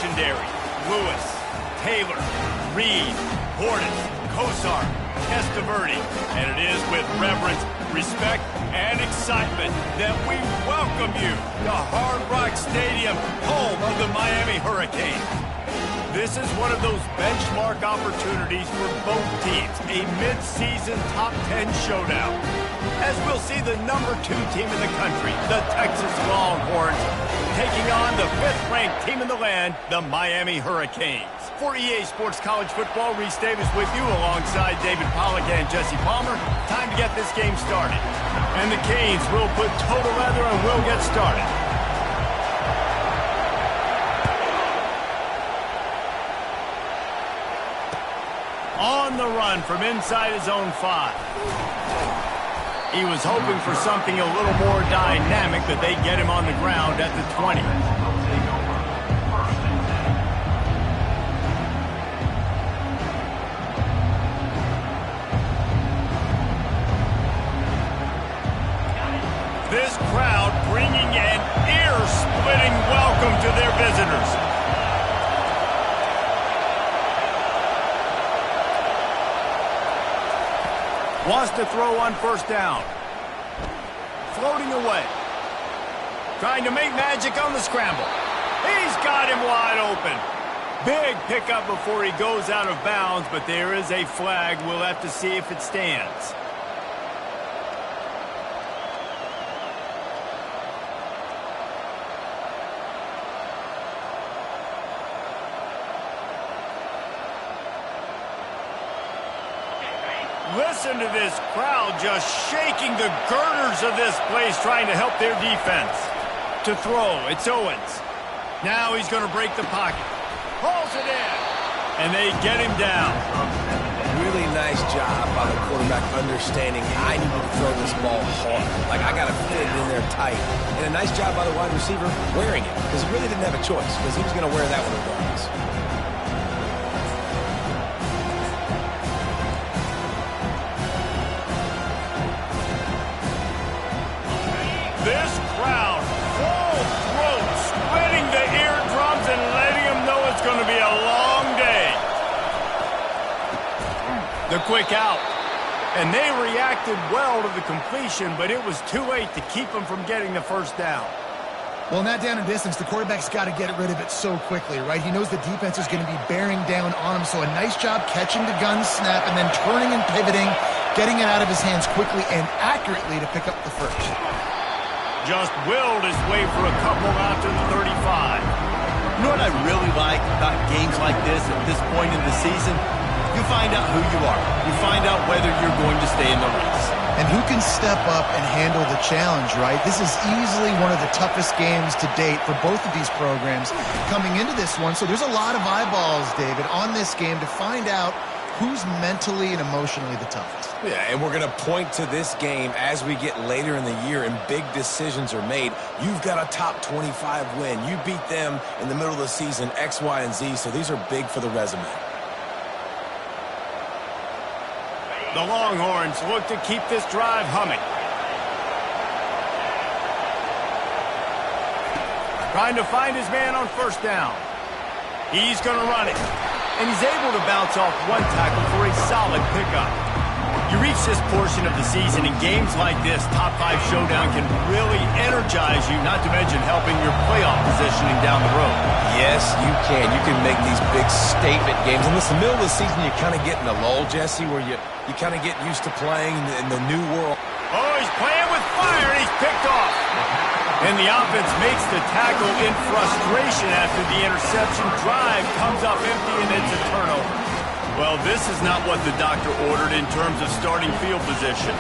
legendary. Lewis, Taylor, Reed, Portis, Kosar, Testaverde. And it is with reverence, respect, and excitement that we welcome you to Hard Rock Stadium, home of the Miami Hurricanes. This is one of those benchmark opportunities for both teams, a mid-season top 10 showdown. As we'll see the number 2 team in the country, the Texas Longhorns, taking on the 5th-ranked team in the land, the Miami Hurricanes. For EA Sports College Football, Reese Davis with you alongside David Pollack and Jesse Palmer. Time to get this game started. And the Canes will put total leather and will get started. On the run from inside his own 5. He was hoping for something a little more dynamic, but they get him on the ground at the 20. This crowd bringing an ear-splitting welcome to their visitors. Wants to throw on first down. Floating away. Trying to make magic on the scramble. He's got him wide open. Big pickup before he goes out of bounds, but there is a flag. We'll have to see if it stands. Listen to this crowd just shaking the girders of this place, trying to help their defense. To throw, it's Owens. Now he's going to break the pocket. Pulls it in. And they get him down. Really nice job by the quarterback understanding I need to throw this ball hard. Like, I got to fit it in there tight. And a nice job by the wide receiver wearing it, because he really didn't have a choice, because he was going to wear that one regardless. This crowd, full throat, splitting the eardrums and letting them know it's going to be a long day. The quick out. And they reacted well to the completion, but it was too late to keep them from getting the first down. Well, in that down and distance, the quarterback's got to get rid of it so quickly, right? He knows the defense is going to be bearing down on him, so a nice job catching the gun snap and then turning and pivoting, getting it out of his hands quickly and accurately to pick up the first. Just willed his way for a couple out to the 35. You know what I really like about games like this at this point in the season? You find out who you are. You find out whether you're going to stay in the race. And who can step up and handle the challenge, right? This is easily one of the toughest games to date for both of these programs coming into this one. So there's a lot of eyeballs, David, on this game to find out who's mentally and emotionally the toughest. Yeah, and we're going to point to this game as we get later in the year and big decisions are made. You've got a top 25 win. You beat them in the middle of the season, X, Y, and Z, so these are big for the resume. The Longhorns look to keep this drive humming. Trying to find his man on first down. He's going to run it. And he's able to bounce off one tackle for a solid pickup. You reach this portion of the season, in games like this, top 5 showdown can really energize you, not to mention helping your playoff positioning down the road. Yes, you can. You can make these big statement games. And listen, middle of the season, you kind of get in a lull, Jesse, where you kind of get used to playing in the new world. Oh, he's playing with fire, and he's picked off. And the offense makes the tackle in frustration after the interception. Drive comes up empty, and it's a turnover. Well, this is not what the doctor ordered in terms of starting field position.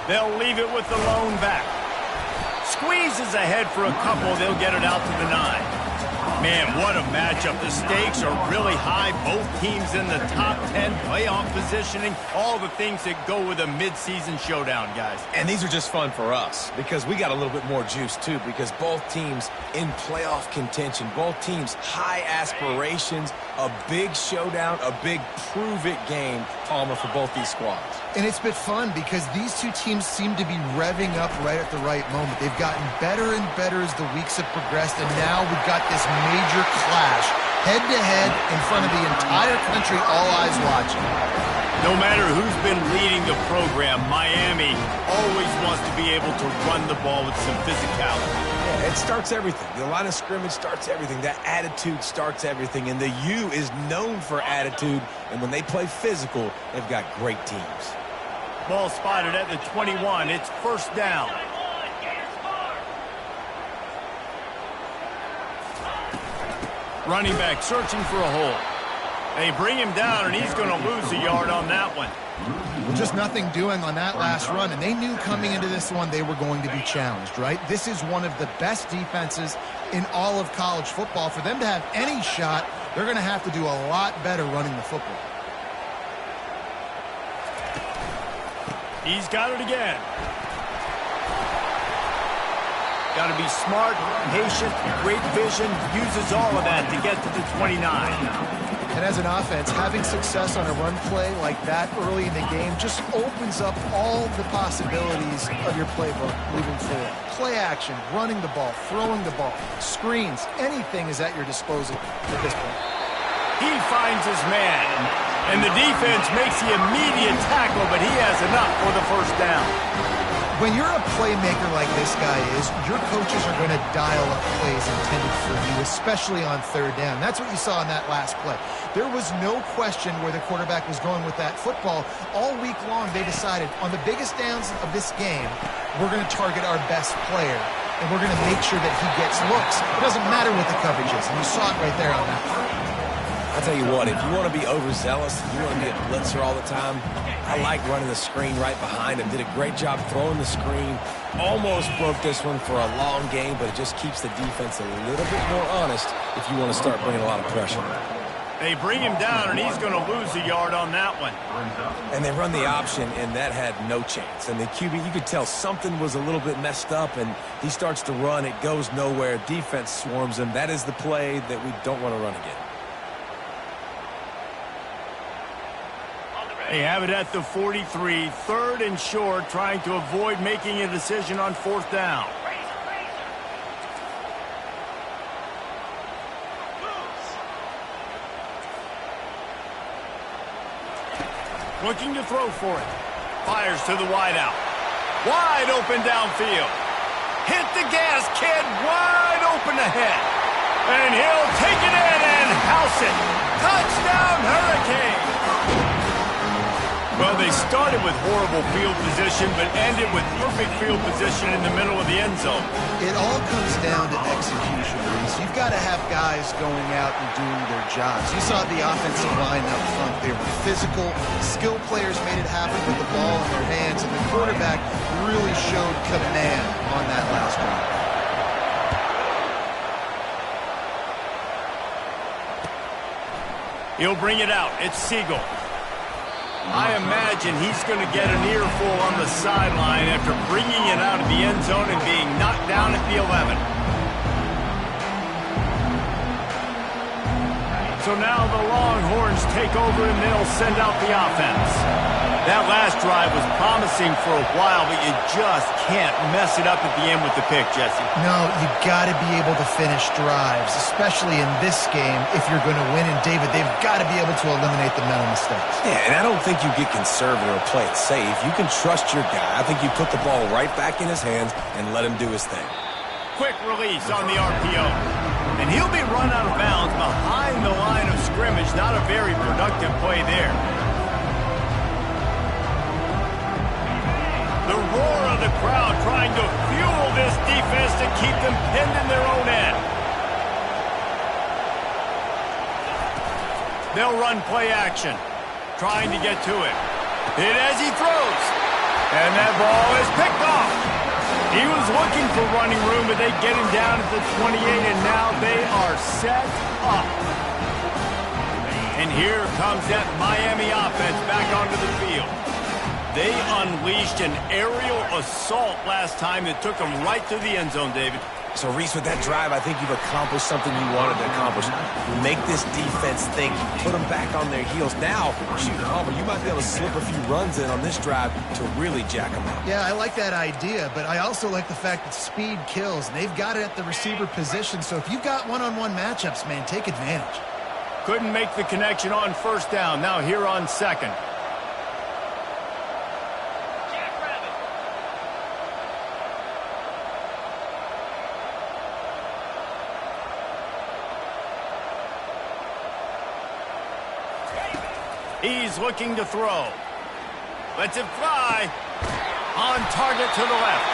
They'll leave it with the lone back. Squeezes ahead for a couple. They'll get it out to the 9. Man, what a matchup. The stakes are really high. Both teams in the top 10, playoff positioning, all the things that go with a mid-season showdown, guys. And these are just fun for us because we got a little bit more juice, too, because both teams in playoff contention, both teams high aspirations, A big showdown, a big prove-it game, Palmer, for both these squads. And it's been fun because these two teams seem to be revving up right at the right moment. They've gotten better and better as the weeks have progressed, and now we've got this major clash, head-to-head in front of the entire country, all eyes watching. No matter who's been leading the program, Miami always wants to be able to run the ball with some physicality. Yeah, it starts everything. The line of scrimmage starts everything. That attitude starts everything. And the U is known for attitude. And when they play physical, they've got great teams. Ball spotted at the 21. It's first down. Running back searching for a hole. They bring him down, and he's going to lose a yard on that one. Just nothing doing on that last run, and they knew coming into this one they were going to be challenged, right? This is one of the best defenses in all of college football. For them to have any shot, they're going to have to do a lot better running the football. He's got it again. Got to be smart, patient, great vision, uses all of that to get to the 29. And as an offense, having success on a run play like that early in the game just opens up all the possibilities of your playbook moving forward. Play action, running the ball, throwing the ball, screens, anything is at your disposal at this point. He finds his man, and the defense makes the immediate tackle, but he has enough for the first down. When you're a playmaker like this guy is, your coaches are going to dial up plays intended for you, especially on third down. That's what you saw in that last play. There was no question where the quarterback was going with that football. All week long, they decided on the biggest downs of this game, we're going to target our best player, and we're going to make sure that he gets looks. It doesn't matter what the coverage is, and you saw it right there on that play. I'll tell you what, if you want to be overzealous, if you want to be a blitzer all the time, I like running the screen right behind him. Did a great job throwing the screen. Almost broke this one for a long game, but it just keeps the defense a little bit more honest if you want to start bringing a lot of pressure. They bring him down, and he's going to lose a yard on that one. And they run the option, and that had no chance. And the QB, you could tell something was a little bit messed up, and he starts to run. It goes nowhere. Defense swarms him. That is the play that we don't want to run again. They have it at the 43, third and short, trying to avoid making a decision on fourth down. Looking to throw for it. Fires to the wideout. Wide open downfield. Hit the gas, kid. Wide open ahead. And he'll take it in and house it. Touchdown, Hurricane. Well, they started with horrible field position, but ended with perfect field position in the middle of the end zone. It all comes down to execution, Reese. You've got to have guys going out and doing their jobs. You saw the offensive line up front. They were physical. Skill players made it happen with the ball in their hands, and the quarterback really showed command on that last drive. He'll bring it out. It's Siegel. I imagine he's going to get an earful on the sideline after bringing it out of the end zone and being knocked down at the 11. So now the Longhorns take over and they'll send out the offense. That last drive was promising for a while, but you just can't mess it up at the end with the pick, Jesse. No, you got to be able to finish drives, especially in this game if you're going to win. And, David, they've got to be able to eliminate the mental mistakes. Yeah, and I don't think you get conservative or play it safe. You can trust your guy. I think you put the ball right back in his hands and let him do his thing. Quick release on the RPO. And he'll be run out of bounds behind the line of scrimmage. Not a very productive play there. The roar of the crowd trying to fuel this defense to keep them pinned in their own end. They'll run play action, trying to get to it. Hit as he throws. And that ball is picked off. He was looking for running room, but they get him down at the 28, and now they are set up. And here comes that Miami offense back onto the field. They unleashed an aerial assault last time that took them right to the end zone, David. So, Reese, with that drive, I think you've accomplished something you wanted to accomplish. Make this defense think. Put them back on their heels. Now, shoot, Palmer, you might be able to slip a few runs in on this drive to really jack them up. Yeah, I like that idea, but I also like the fact that speed kills. And they've got it at the receiver position, so if you've got one-on-one matchups, man, take advantage. Couldn't make the connection on first down. Now here on second. He's looking to throw. Lets it fly. On target to the left.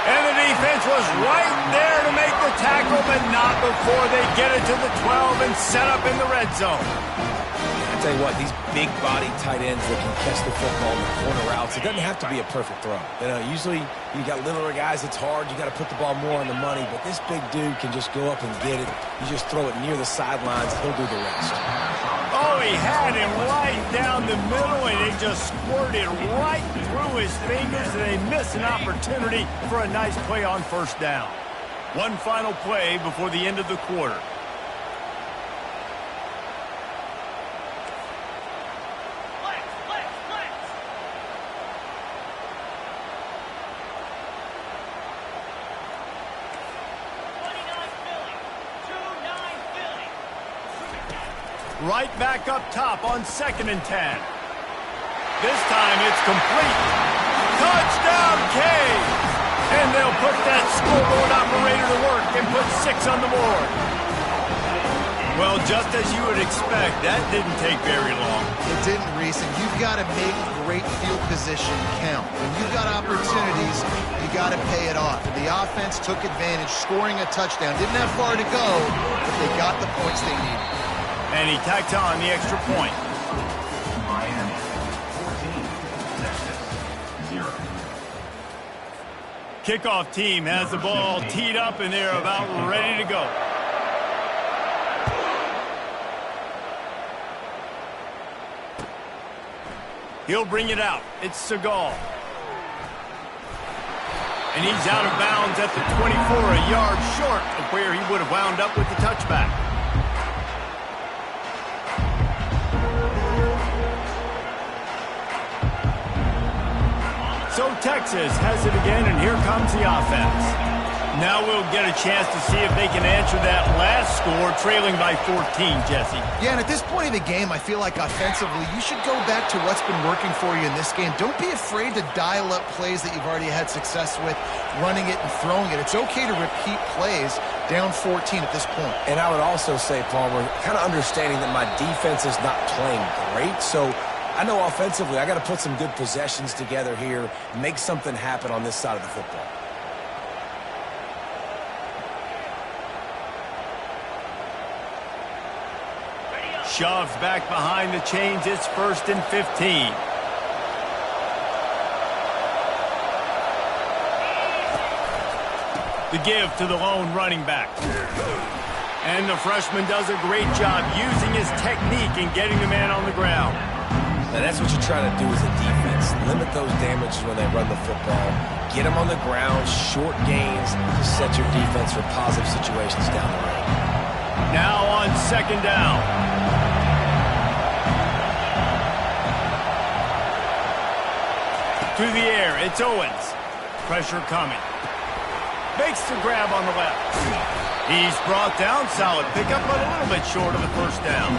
And the defense was right there to make the tackle, but not before they get it to the 12 and set up in the red zone. I tell you what, these big-body tight ends that can catch the football in the corner routes, it doesn't have to be a perfect throw. You know, usually you got littler guys, it's hard. You got to put the ball more on the money, but this big dude can just go up and get it. You just throw it near the sidelines, he'll do the rest. Oh, he had him right down the middle, and it just squirted right through his fingers, and they missed an opportunity for a nice play on first down. One final play before the end of the quarter. Right back up top on 2nd and 10. This time it's complete. Touchdown, Canes! And they'll put that scoreboard operator to work and put 6 on the board. Well, just as you would expect, that didn't take very long. It didn't, Reese, and you've got to make great field position count. When you've got opportunities, you got to pay it off. And the offense took advantage, scoring a touchdown. Didn't have far to go, but they got the points they needed. And he tacked on the extra point. Miami 14, Texas 0. Kickoff team has the ball teed up, and they're about ready to go. He'll bring it out. It's Segal. And he's out of bounds at the 24, a yard short of where he would have wound up with the touchback. So Texas has it again, and here comes the offense. Now we'll get a chance to see if they can answer that last score, trailing by 14, Jesse. Yeah, and at this point of the game, I feel like offensively, you should go back to what's been working for you in this game. Don't be afraid to dial up plays that you've already had success with, running it and throwing it. It's okay to repeat plays down 14 at this point. And I would also say, Palmer, kind of understanding that my defense is not playing great, so I know offensively I got to put some good possessions together here, make something happen on this side of the football. Shoved back behind the chains. It's 1st and 15. The give to the lone running back. And the freshman does a great job using his technique and getting the man on the ground. And that's what you try to do as a defense. Limit those damages when they run the football. Get them on the ground, short gains to set your defense for positive situations down the road. Now on 2nd down. To the air, it's Owens. Pressure coming. Makes the grab on the left. He's brought down, solid pickup, but a little bit short of the first down.